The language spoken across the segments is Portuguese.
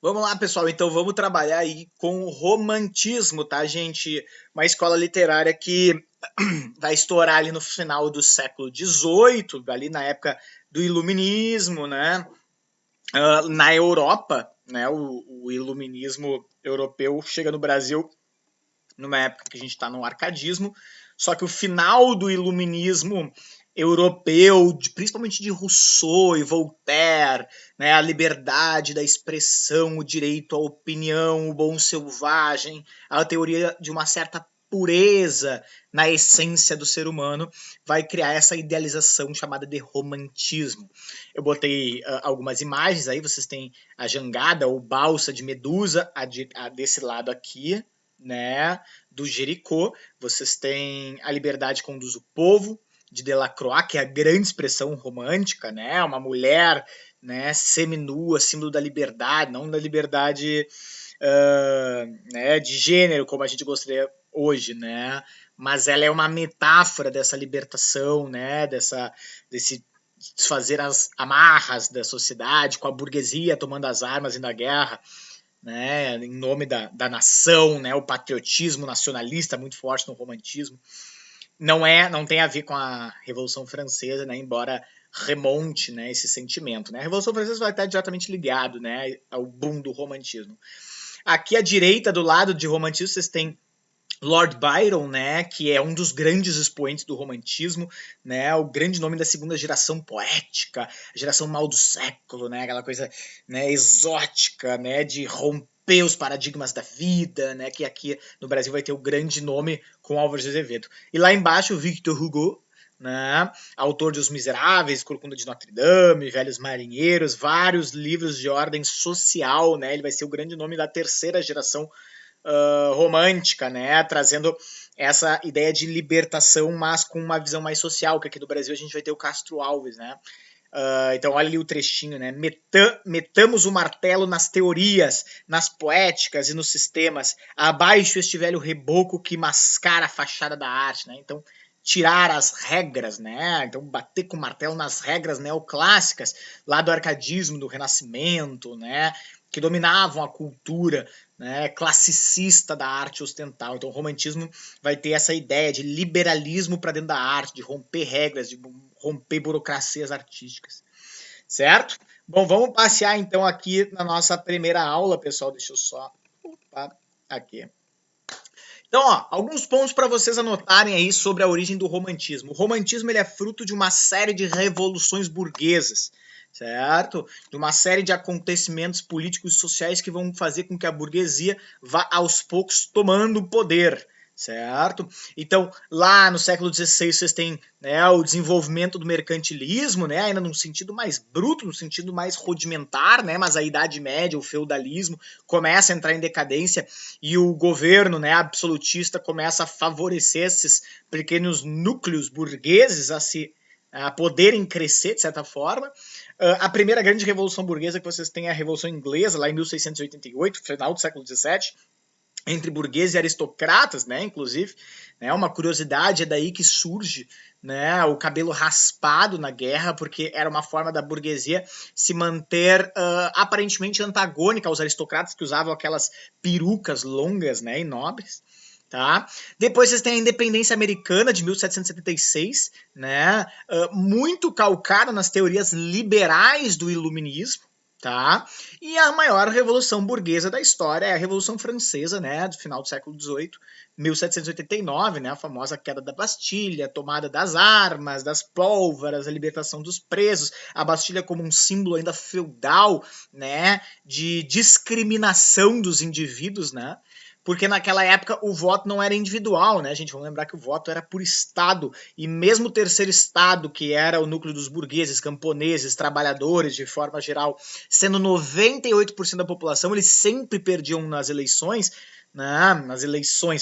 Vamos lá, pessoal. Então vamos trabalhar aí com o romantismo, tá, gente? Uma escola literária que vai estourar ali no final do século XVIII, ali na época do Iluminismo, né? Na Europa, né? O Iluminismo europeu chega no Brasil numa época que a gente está no arcadismo, só que o final do iluminismo europeu, principalmente de Rousseau e Voltaire, né, a liberdade da expressão, o direito à opinião, o bom selvagem, a teoria de uma certa pureza na essência do ser humano, vai criar essa idealização chamada de romantismo. Eu botei algumas imagens aí, vocês têm a jangada ou balsa de Medusa desse lado aqui, né, do Jericó. Vocês têm A Liberdade Conduz o Povo, de Delacroix, que é a grande expressão romântica, né, uma mulher, né, seminua, símbolo da liberdade, não da liberdade né, de gênero, como a gente gostaria hoje, né, mas ela é uma metáfora dessa libertação, né, desse desfazer as amarras da sociedade, com a burguesia tomando as armas e na guerra, né, em nome da nação, né, o patriotismo nacionalista muito forte no romantismo. Não tem a ver com a Revolução Francesa, né, embora remonte, né, esse sentimento. Né? A Revolução Francesa vai estar diretamente ligado, né, ao boom do romantismo. Aqui à direita, do lado de romantismo, vocês têm Lord Byron, né, que é um dos grandes expoentes do romantismo, né, o grande nome da segunda geração poética, a geração mal do século, né, aquela coisa, né, exótica, né, de romper os paradigmas da vida, né, que aqui no Brasil vai ter o grande nome com Álvares de Azevedo. E lá embaixo, o Victor Hugo, né, autor de Os Miseráveis, Corcunda de Notre Dame, Velhos Marinheiros, vários livros de ordem social, né, ele vai ser o grande nome da terceira geração romântica, né? Trazendo essa ideia de libertação, mas com uma visão mais social, que aqui no Brasil a gente vai ter o Castro Alves, né? Então olha ali o trechinho, né? Metamos o martelo nas teorias, nas poéticas e nos sistemas. Abaixo este velho reboco que mascara a fachada da arte, né? Então tirar as regras, né? Então bater com o martelo nas regras neoclássicas lá do arcadismo, do Renascimento, né? Que dominavam a cultura, né, classicista da arte ocidental. Então o romantismo vai ter essa ideia de liberalismo para dentro da arte, de romper regras, de romper burocracias artísticas, certo? Bom, vamos passear então aqui na nossa primeira aula, pessoal. Deixa eu só... Opa, aqui. Então, ó, alguns pontos para vocês anotarem aí sobre a origem do romantismo. O romantismo ele é fruto de uma série de revoluções burguesas, certo? De uma série de acontecimentos políticos e sociais que vão fazer com que a burguesia vá aos poucos tomando o poder, certo? Então, lá no século XVI, vocês têm, né, o desenvolvimento do mercantilismo, né, ainda num sentido mais bruto, no sentido mais rudimentar, né, mas a Idade Média, o feudalismo, começa a entrar em decadência e o governo, né, absolutista começa a favorecer esses pequenos núcleos burgueses a poderem crescer de certa forma. A primeira grande revolução burguesa que vocês têm é a Revolução Inglesa, lá em 1688, final do século XVII, entre burgueses e aristocratas, né, inclusive, né, uma curiosidade é daí que surge, né, o cabelo raspado na guerra, porque era uma forma da burguesia se manter aparentemente antagônica aos aristocratas que usavam aquelas perucas longas, né, e nobres. Tá? Depois vocês têm a independência americana de 1776, né, muito calcada nas teorias liberais do iluminismo, tá? E a maior revolução burguesa da história é a Revolução Francesa, né, do final do século XVIII, 1789, né, a famosa queda da Bastilha, a tomada das armas, das pólvoras, a libertação dos presos, a Bastilha como um símbolo ainda feudal, né, de discriminação dos indivíduos, né? Porque naquela época o voto não era individual, né, gente? Vamos lembrar que o voto era por estado, e mesmo o terceiro estado, que era o núcleo dos burgueses, camponeses, trabalhadores, de forma geral, sendo 98% da população, eles sempre perdiam nas eleições, né,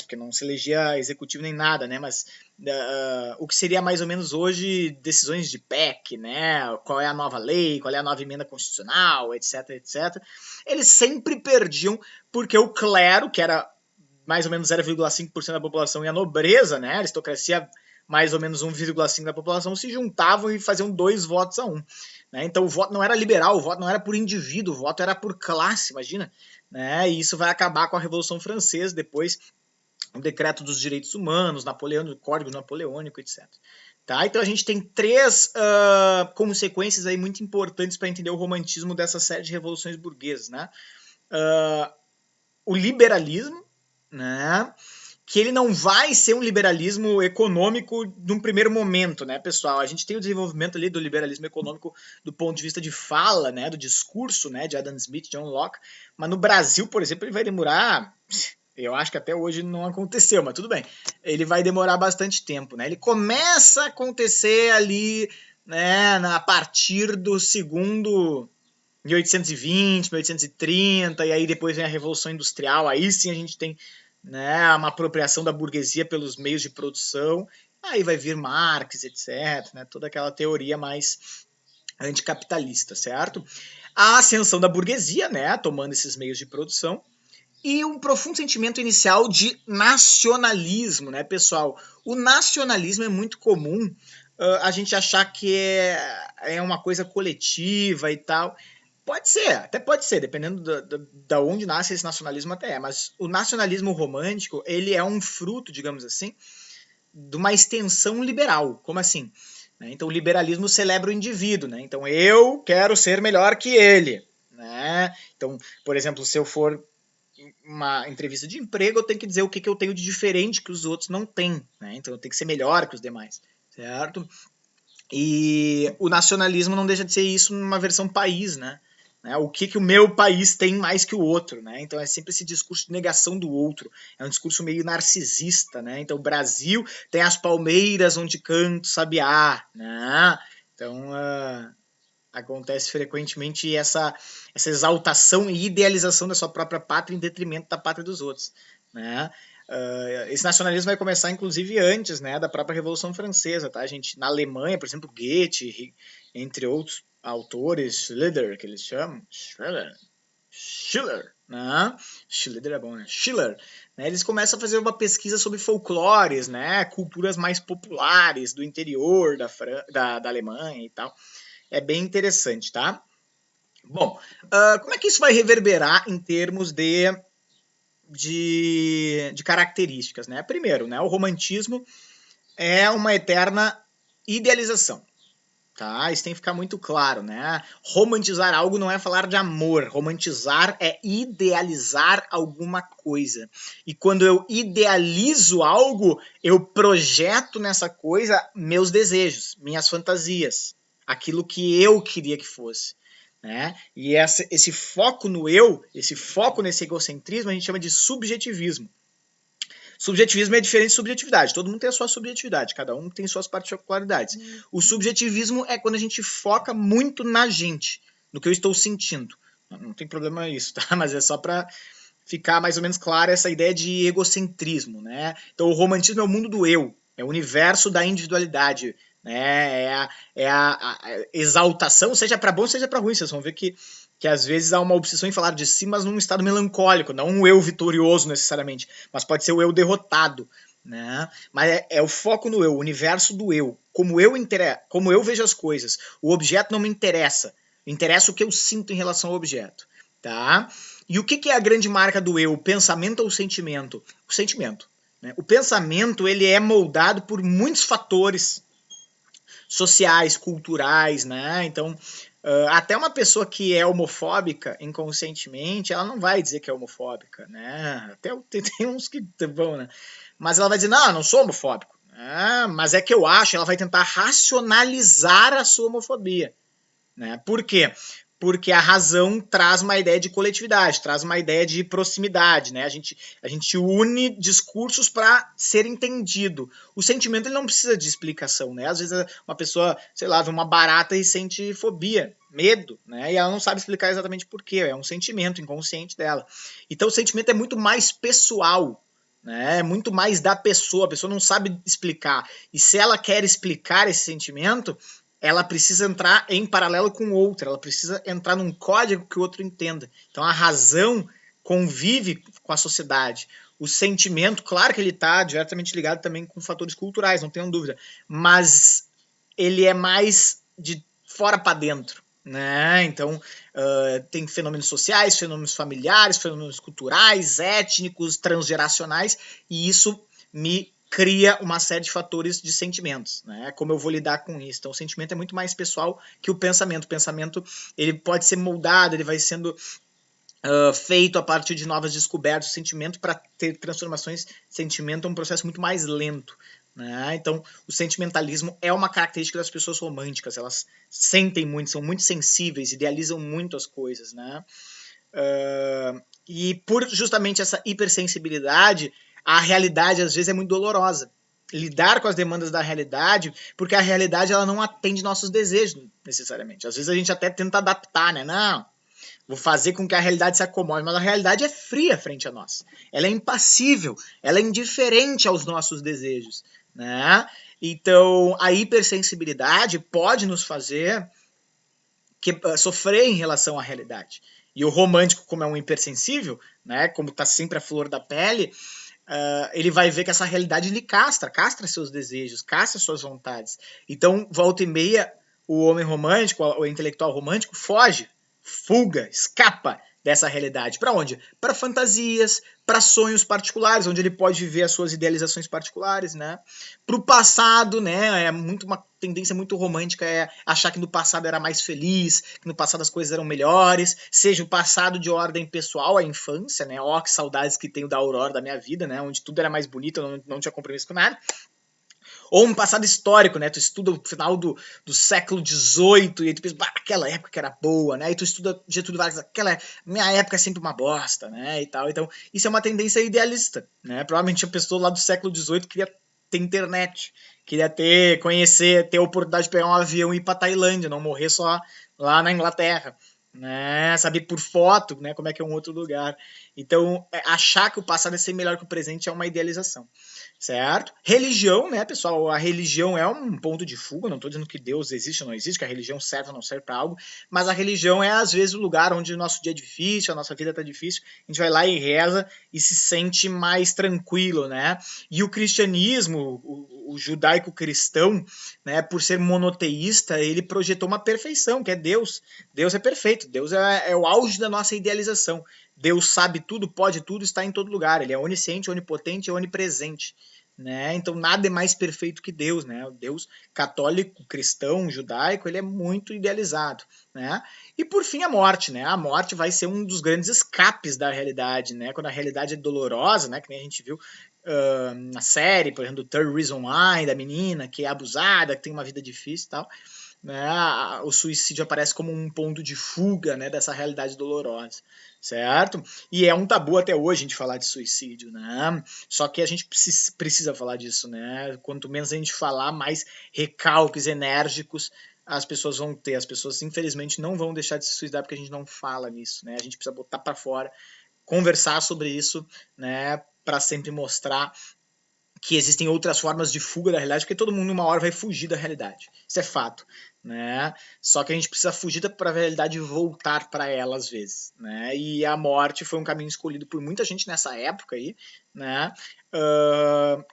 porque não se elegia executivo nem nada, né, mas o que seria mais ou menos hoje decisões de PEC, né, qual é a nova lei, qual é a nova emenda constitucional, etc, etc, eles sempre perdiam porque o clero, que era mais ou menos 0,5% da população, e a nobreza, né, a aristocracia mais ou menos 1,5% da população, se juntavam e faziam 2 votos a 1. Né? Então o voto não era liberal, o voto não era por indivíduo, o voto era por classe, imagina. Né? E isso vai acabar com a Revolução Francesa, depois o Decreto dos Direitos Humanos, o Código Napoleônico, etc. Tá? Então a gente tem 3 consequências aí muito importantes para entender o romantismo dessa série de revoluções burguesas. Né? O liberalismo, né? Que ele não vai ser um liberalismo econômico num primeiro momento, né, pessoal? A gente tem o desenvolvimento ali do liberalismo econômico do ponto de vista de fala, né, do discurso, né, de Adam Smith, John Locke, mas no Brasil, por exemplo, ele vai demorar, eu acho que até hoje não aconteceu, mas tudo bem, ele vai demorar bastante tempo, né? Ele começa a acontecer ali, né, a partir do segundo 1820, 1830, e aí depois vem a Revolução Industrial, aí sim a gente tem, né, uma apropriação da burguesia pelos meios de produção, aí vai vir Marx, etc., né, toda aquela teoria mais anticapitalista, certo? A ascensão da burguesia, né, tomando esses meios de produção, e um profundo sentimento inicial de nacionalismo, né, pessoal? O nacionalismo é muito comum a gente achar que é uma coisa coletiva e tal. Até pode ser, dependendo da onde nasce esse nacionalismo até é, mas o nacionalismo romântico, ele é um fruto, digamos assim, de uma extensão liberal. Como assim? Então o liberalismo celebra o indivíduo, né? Então eu quero ser melhor que ele, né? Então, por exemplo, se eu for uma entrevista de emprego, eu tenho que dizer o que eu tenho de diferente que os outros não têm, né? Então eu tenho que ser melhor que os demais, certo? E o nacionalismo não deixa de ser isso numa versão país, né? O que o meu país tem mais que o outro, né? Então é sempre esse discurso de negação do outro. É um discurso meio narcisista, né? Então o Brasil tem as palmeiras onde canta o sabiá, né? Então acontece frequentemente essa exaltação e idealização da sua própria pátria em detrimento da pátria dos outros, né? Esse nacionalismo vai começar, inclusive, antes, né, da própria Revolução Francesa, tá, gente? Na Alemanha, por exemplo, Goethe, entre outros autores, Schiller, que eles chamam, Schiller, né? Schiller é bom, né? Schiller, né? Eles começam a fazer uma pesquisa sobre folclores, né? Culturas mais populares do interior da Alemanha e tal. É bem interessante, tá? Bom, como é que isso vai reverberar em termos de características, né? Primeiro, né, o romantismo é uma eterna idealização, tá? Isso tem que ficar muito claro, né? Romantizar algo não é falar de amor, romantizar é idealizar alguma coisa. E quando eu idealizo algo, eu projeto nessa coisa meus desejos, minhas fantasias, aquilo que eu queria que fosse. Né? E esse foco no eu, esse foco nesse egocentrismo, a gente chama de subjetivismo. Subjetivismo é diferente de subjetividade. Todo mundo tem a sua subjetividade, cada um tem suas particularidades. O subjetivismo é quando a gente foca muito na gente, no que eu estou sentindo. Não tem problema isso, tá? Mas é só para ficar mais ou menos clara essa ideia de egocentrismo, né? Então o romantismo é o mundo do eu, é o universo da individualidade, né? É a exaltação, seja para bom, seja para ruim. Vocês vão ver que às vezes há uma obsessão em falar de si, mas num estado melancólico, não um eu vitorioso necessariamente, mas pode ser o eu derrotado, né? Mas é o foco no eu, o universo do eu, como eu vejo as coisas. O objeto não me interessa, interessa o que eu sinto em relação ao objeto, tá? E o que é a grande marca do eu? O pensamento ou o sentimento? O sentimento. Né? O pensamento ele é moldado por muitos fatores sociais, culturais, né? Então, até uma pessoa que é homofóbica inconscientemente, ela não vai dizer que é homofóbica, né? Até tem uns que vão, né? Mas ela vai dizer, não, eu não sou homofóbico. Mas é que eu acho, ela vai tentar racionalizar a sua homofobia. Né? Por quê? Porque a razão traz uma ideia de coletividade, traz uma ideia de proximidade, né? A gente une discursos para ser entendido. O sentimento ele não precisa de explicação, né? Às vezes uma pessoa, sei lá, vê uma barata e sente fobia, medo, né? E ela não sabe explicar exatamente por quê, é um sentimento inconsciente dela. Então o sentimento é muito mais pessoal, né? É muito mais da pessoa, a pessoa não sabe explicar. E se ela quer explicar esse sentimento, ela precisa entrar em paralelo com outra, ela precisa entrar num código que o outro entenda. Então a razão convive com a sociedade. O sentimento, claro que ele está diretamente ligado também com fatores culturais, não tenho dúvida, mas ele é mais de fora para dentro, né? Então, tem fenômenos sociais, fenômenos familiares, fenômenos culturais, étnicos, transgeracionais, e isso me cria uma série de fatores de sentimentos, né? Como eu vou lidar com isso? Então, o sentimento é muito mais pessoal que o pensamento. O pensamento, ele pode ser moldado, ele vai sendo feito a partir de novas descobertas. O sentimento, para ter transformações, sentimento é um processo muito mais lento, né? Então, o sentimentalismo é uma característica das pessoas românticas. Elas sentem muito, são muito sensíveis, idealizam muito as coisas, né? E por justamente essa hipersensibilidade, a realidade às vezes é muito dolorosa. Lidar com as demandas da realidade, porque a realidade ela não atende nossos desejos necessariamente. Às vezes a gente até tenta adaptar, né? Não, vou fazer com que a realidade se acomode, mas a realidade é fria frente a nós. Ela é impassível, ela é indiferente aos nossos desejos, né? Então, a hipersensibilidade pode nos fazer sofrer em relação à realidade. E o romântico, como é um hipersensível, né, como está sempre a flor da pele, ele vai ver que essa realidade lhe castra seus desejos, castra suas vontades. Então, volta e meia, o homem romântico, o intelectual romântico, foge, fuga, escapa dessa realidade. Para onde? Para fantasias, para sonhos particulares, onde ele pode viver as suas idealizações particulares, né? Para o passado, né? É muito uma tendência muito romântica é achar que no passado era mais feliz, que no passado as coisas eram melhores, seja o passado de ordem pessoal, a infância, né? Ó, que saudades que tenho da Aurora da minha vida, né? Onde tudo era mais bonito, eu não tinha compromisso com nada. Ou um passado histórico, né? Tu estuda o final do século XVIII e aí tu pensa, aquela época que era boa, né? E tu estuda Getúlio Vargas, minha época é sempre uma bosta, né? E tal. Então, isso é uma tendência idealista, né? Provavelmente a pessoa lá do século XVIII queria ter internet, queria conhecer, ter a oportunidade de pegar um avião e ir pra Tailândia, não morrer só lá na Inglaterra, né? Saber por foto, né? Como é que é um outro lugar. Então, achar que o passado é ser melhor que o presente é uma idealização. Certo? Religião, né, pessoal? A religião é um ponto de fuga. Não estou dizendo que Deus existe ou não existe, que a religião serve ou não serve para algo, mas a religião é, às vezes, o lugar onde o nosso dia é difícil, a nossa vida está difícil, a gente vai lá e reza e se sente mais tranquilo, né? E o cristianismo, o judaico-cristão, né, por ser monoteísta, ele projetou uma perfeição, que é Deus. Deus é perfeito, Deus é o auge da nossa idealização. Deus sabe tudo, pode tudo, está em todo lugar. Ele é onisciente, onipotente e onipresente. Né? Então nada é mais perfeito que Deus, né? O Deus católico, cristão, judaico, ele é muito idealizado, né? E por fim a morte, né? A morte vai ser um dos grandes escapes da realidade, né? Quando a realidade é dolorosa, né? Que nem a gente viu na série, por exemplo, do Third Reason Why, da menina que é abusada, que tem uma vida difícil e tal, né? O suicídio aparece como um ponto de fuga, né? Dessa realidade dolorosa. Certo? E é um tabu até hoje a gente falar de suicídio, né? Só que a gente precisa falar disso, né? Quanto menos a gente falar, mais recalques enérgicos as pessoas vão ter. As pessoas, infelizmente, não vão deixar de se suicidar porque a gente não fala nisso, né? A gente precisa botar para fora, conversar sobre isso, né? Para sempre mostrar que existem outras formas de fuga da realidade, porque todo mundo uma hora vai fugir da realidade. Isso é fato, né? Só que a gente precisa fugir para a realidade e voltar para ela às vezes, né? E a morte foi um caminho escolhido por muita gente nessa época aí, né?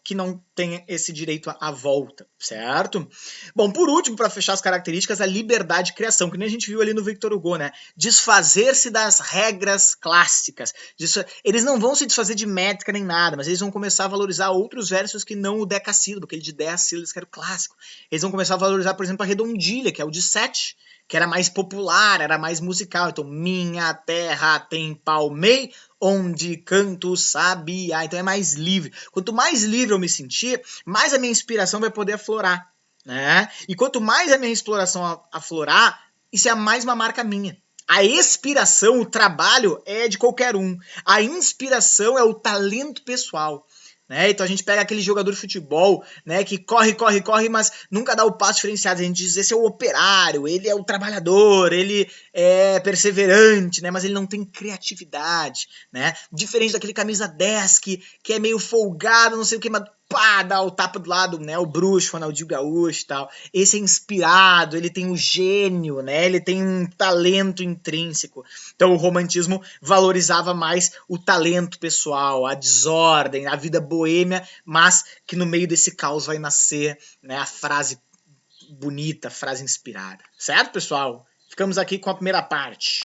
Que não tem esse direito à volta, certo? Bom, por último, para fechar as características, a liberdade de criação, que nem a gente viu ali no Victor Hugo, né? Desfazer-se das regras clássicas. Eles não vão se desfazer de métrica nem nada, mas eles vão começar a valorizar outros versos que não o decassílabo, aquele de 10 sílabas que era o clássico. Eles vão começar a valorizar, por exemplo, a redondilha, que é o de 7, que era mais popular, era mais musical. Então, minha terra tem palmei, onde canto sabiá. Então é mais livre. Quanto mais livre eu me sentir, mais a minha inspiração vai poder aflorar, né? E quanto mais a minha exploração aflorar, isso é mais uma marca minha. A expiração, o trabalho é de qualquer um. A inspiração é o talento pessoal. Né? Então a gente pega aquele jogador de futebol, né, que corre, mas nunca dá o passo diferenciado. A gente diz, esse é o operário, ele é o trabalhador, ele é perseverante, né, mas ele não tem criatividade, né? Diferente daquele camisa 10 que é meio folgado, não sei o que, mas pá, dá o tapa do lado, né? O bruxo, Ronaldinho Gaúcho e tal. Esse é inspirado, ele tem um gênio, né? Ele tem um talento intrínseco. Então o romantismo valorizava mais o talento pessoal, a desordem, a vida boêmia, mas que no meio desse caos vai nascer, né, a frase bonita, a frase inspirada. Certo, pessoal? Ficamos aqui com a primeira parte.